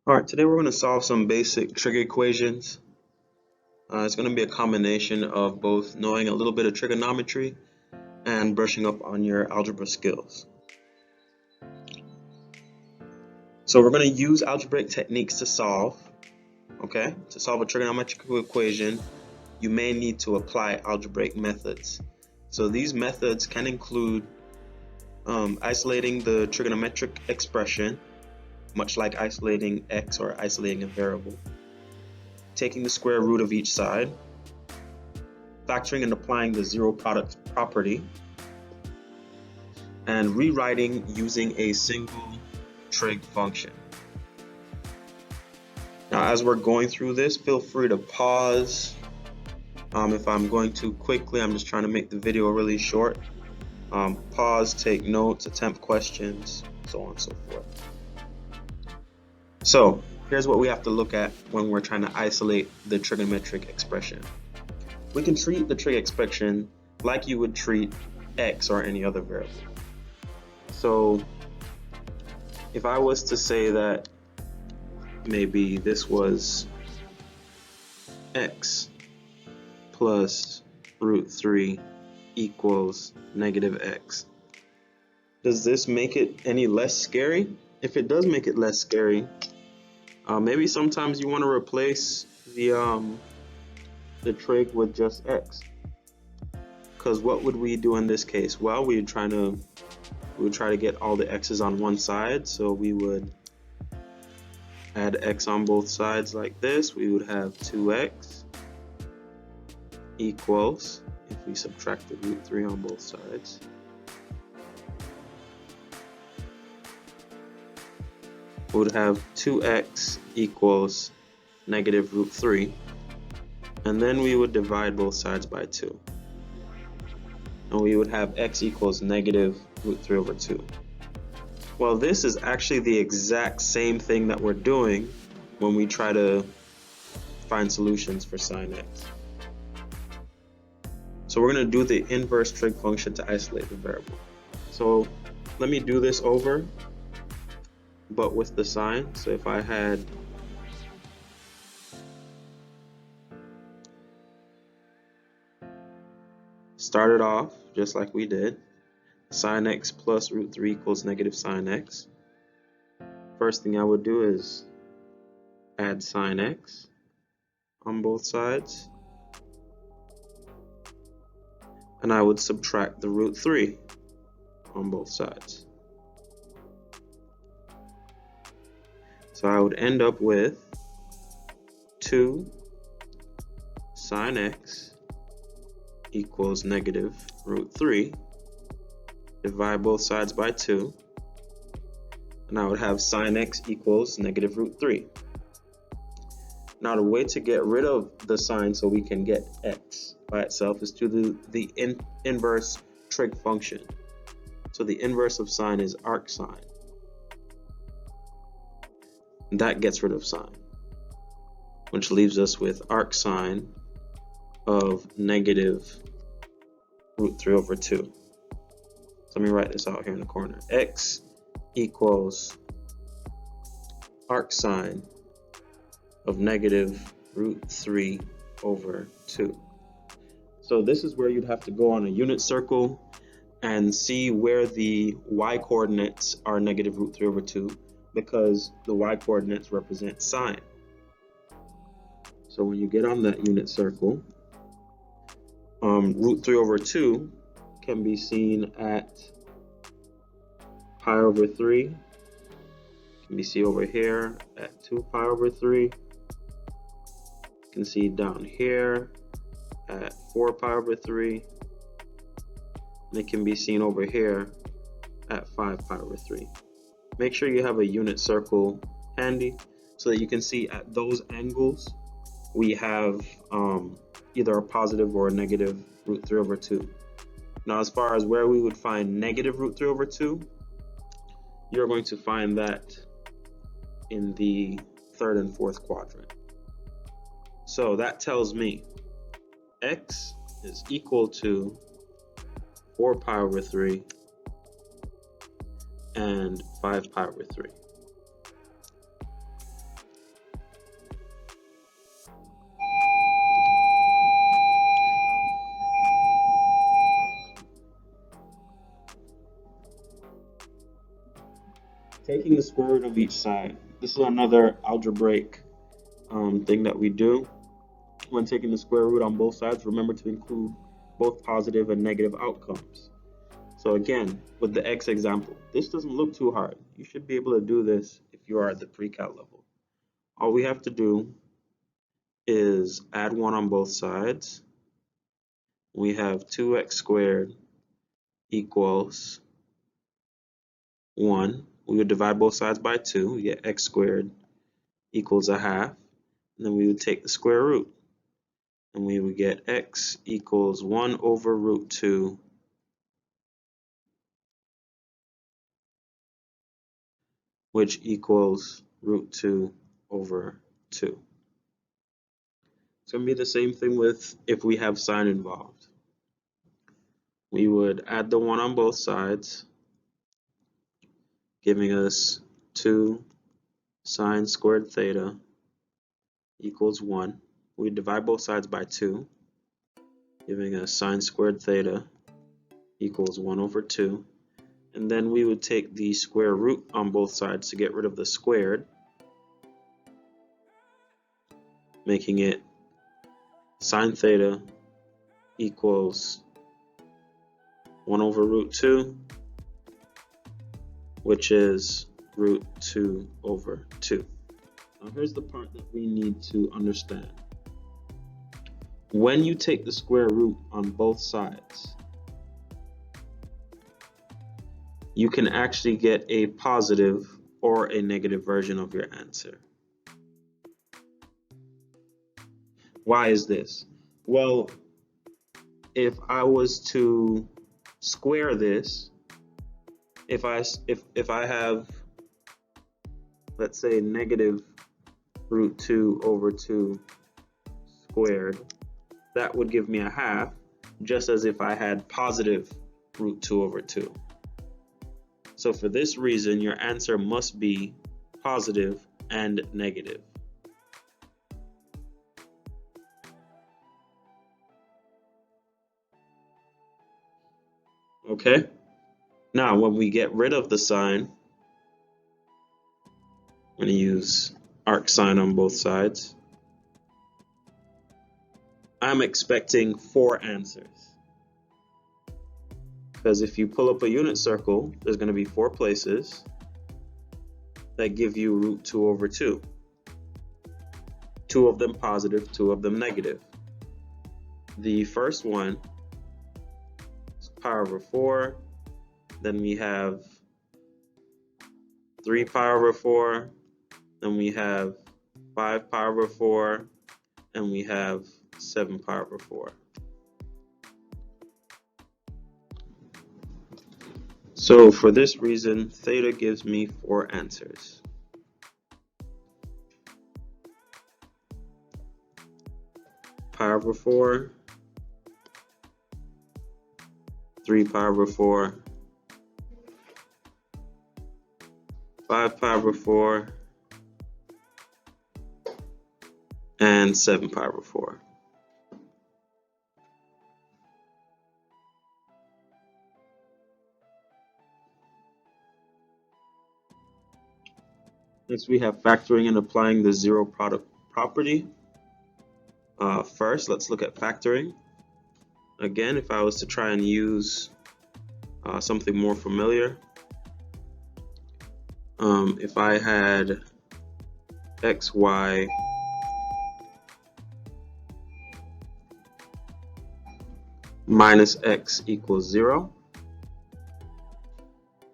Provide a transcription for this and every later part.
Alright, today we're going to solve some basic trig equations. It's going to be a combination of both knowing a little bit of trigonometry and brushing up on your algebra skills. So we're going to use algebraic techniques to solve. Okay, to solve a trigonometric equation, you may need to apply algebraic methods. So these methods can include isolating the trigonometric expression, much like isolating x or isolating a variable, taking the square root of each side, factoring and applying the zero product property, and rewriting using a single trig function. Now, as we're going through this, feel free to pause. If I'm going too quickly, I'm just trying to make the video really short. Pause, take notes, attempt questions, so on and so forth. So here's what we have to look at when we're trying to isolate the trigonometric expression. We can treat the trig expression like you would treat x or any other variable. So if I was to say that maybe this was x plus root 3 equals negative x, does this make it any less scary? If it does make it less scary, maybe sometimes you want to replace the trig with just x. Because what would we do in this case? Well, we would try to get all the x's on one side, so we would add x on both sides like this. We would have 2x equals, if we subtract the root 3 on both sides, we would have 2x equals negative root 3, and then we would divide both sides by 2. And we would have x equals negative root 3 over 2. Well, this is actually the exact same thing that we're doing when we try to find solutions for sine x. So we're going to do the inverse trig function to isolate the variable. So let me do this over, but with the sign. So if I had started off just like we did, sine x plus root 3 equals negative sine x. First thing I would do is add sine x on both sides, and I would subtract the root 3 on both sides. So I would end up with 2 sine x equals negative root 3. Divide both sides by 2, and I would have sine x equals negative root 3. Now the way to get rid of the sign so we can get x by itself is to do the inverse trig function. So the inverse of sine is arcsine. That gets rid of sine, which leaves us with arcsine of negative root 3 over 2. So let me write this out here in the corner. X equals arcsine of negative root 3 over 2. So this is where you'd have to go on a unit circle and see where the y coordinates are negative root 3 over 2, because the y coordinates represent sine. So when you get on that unit circle, root 3 over 2 can be seen at pi over 3. Can be seen over here at 2 pi over 3. You can see down here at 4 pi over 3. And it can be seen over here at 5 pi over 3. Make sure you have a unit circle handy so that you can see at those angles we have either a positive or a negative root 3 over 2. Now, as far as where we would find negative root 3 over 2, you're going to find that in the third and fourth quadrant. So that tells me x is equal to 4 pi over 3 and 5 pi over 3. taking the square root of each side. This is another algebraic thing that we do. When taking the square root on both sides, remember to include both positive and negative outcomes. So again, with the x example, this doesn't look too hard. You should be able to do this if you are at the pre-cal level. All we have to do is add 1 on both sides. We have 2x squared equals 1. We would divide both sides by 2. We get x squared equals a half. And then we would take the square root. And we would get x equals 1 over root 2 which equals root 2 over 2. It's going to be the same thing with if we have sine involved. We would add the 1 on both sides, giving us 2 sine squared theta equals 1. We divide both sides by 2, giving us sine squared theta equals 1 over 2. And then we would take the square root on both sides to get rid of the squared, making it sine theta equals 1 over root 2, which is root 2 over 2. Now here's the part that we need to understand. When you take the square root on both sides, you can actually get a positive or a negative version of your answer. Why is this? Well, if I was to square this, if I have, let's say, negative root 2 over 2 squared, that would give me a half, just as if I had positive root 2 over 2. So for this reason, your answer must be positive and negative. Okay? Now, when we get rid of the sign, I'm going to use arcsine on both sides. I'm expecting 4 answers. Because if you pull up a unit circle, there's going to be 4 places that give you root 2 over 2. 2 of them positive, 2 of them negative. The first one is pi over 4. Then we have 3 pi over 4. Then we have 5 pi over 4. And we have 7 pi over 4. So for this reason, theta gives me 4 answers. Pi over 4, 3 pi over 4, 5 pi over 4, and 7 pi over 4. Next, we have factoring and applying the zero product property. First, let's look at factoring. Again, if I was to try and use something more familiar, if I had xy minus x equals 0,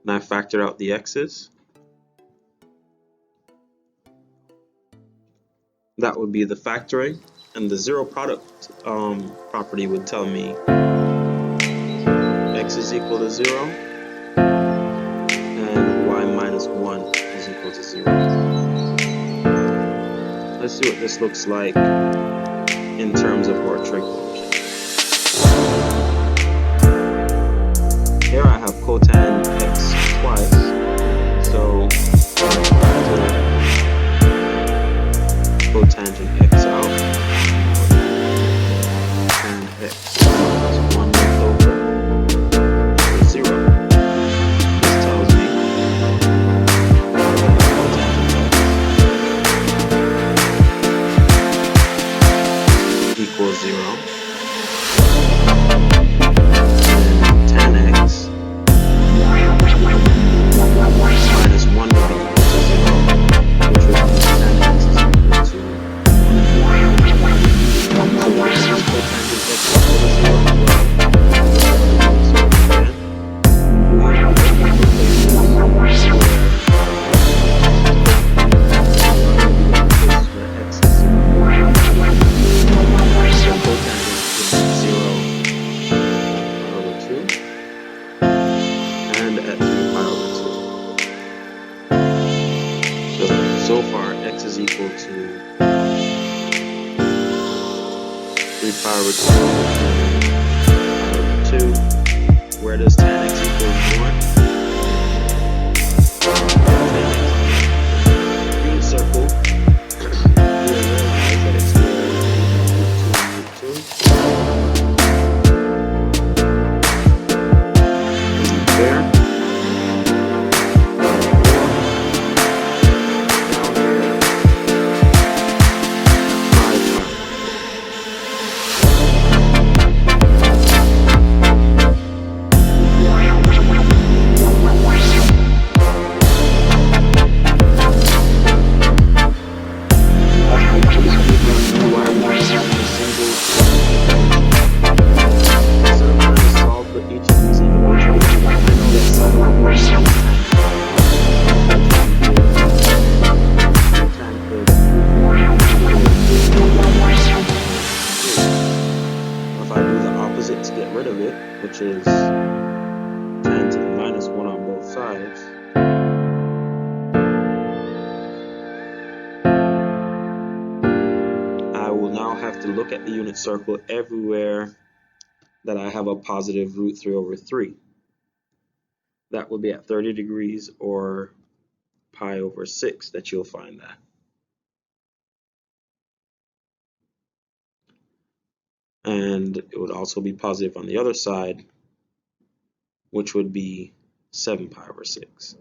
and I factor out the x's, that would be the factoring, and the zero product property would tell me x is equal to 0 and y minus 1 is equal to 0. Let's see what this looks like in terms of our trig function. Here I have cotangent x twice, so cotangent x out, and x is 1 left over equals 0. This tells me is equal to 3 pi over 2 over 2. Where does tan x equals 1? Unit circle. You will realize that it's squared root 2 root 2. There. To get rid of it, which is 10 to the minus 1 on both sides, I will now have to look at the unit circle everywhere that I have a positive root 3 over 3. That would be at 30 degrees or pi over 6 that you'll find that. And it would also be positive on the other side, which would be 7 pi over 6.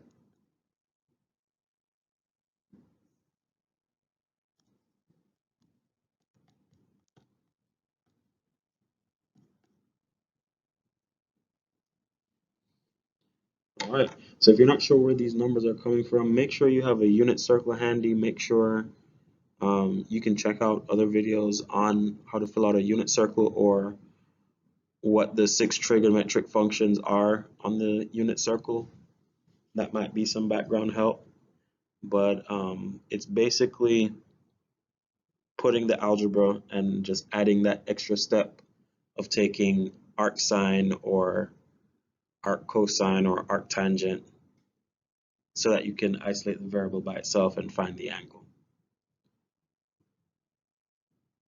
All right, so if you're not sure where these numbers are coming from, make sure you have a unit circle handy. Make sure you can check out other videos on how to fill out a unit circle or what the 6 trigonometric functions are on the unit circle. That might be some background help, but it's basically putting the algebra and just adding that extra step of taking arcsine or arccosine or arctangent so that you can isolate the variable by itself and find the angle.